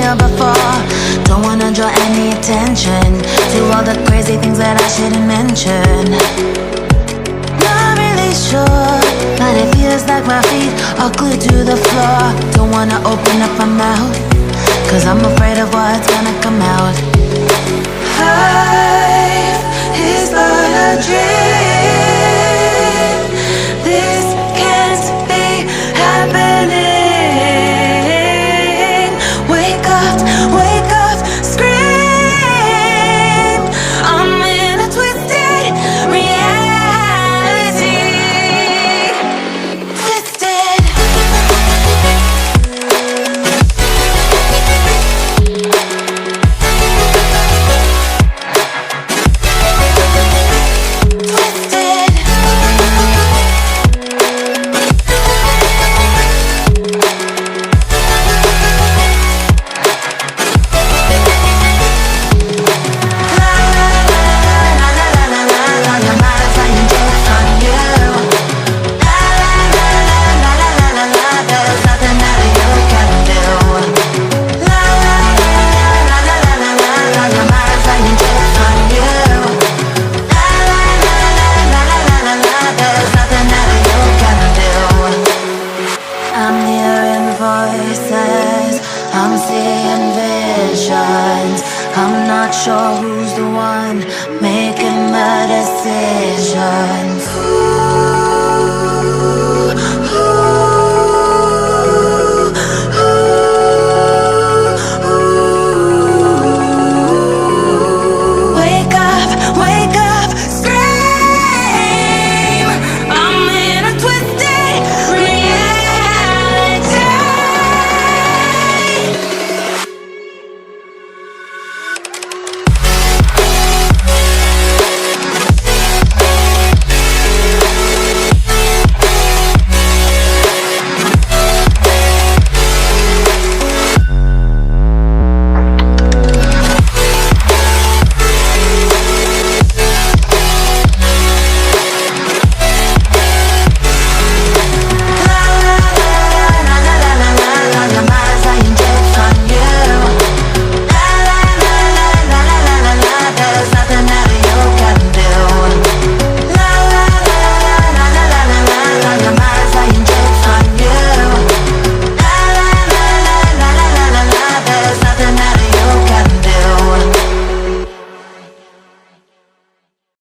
here before. Don't wanna draw any attention to all the crazy things that I shouldn't mention. Not really sure, but it feels like my feet are glued to the floor. Don't wanna open up my mouth, cause I'm afraid of what's gonna come out. Life is but a dream. This can't be happening. Wake up, scream. I'm in a twisted reality. Twisted. I'm not sure who's the one making the decisions.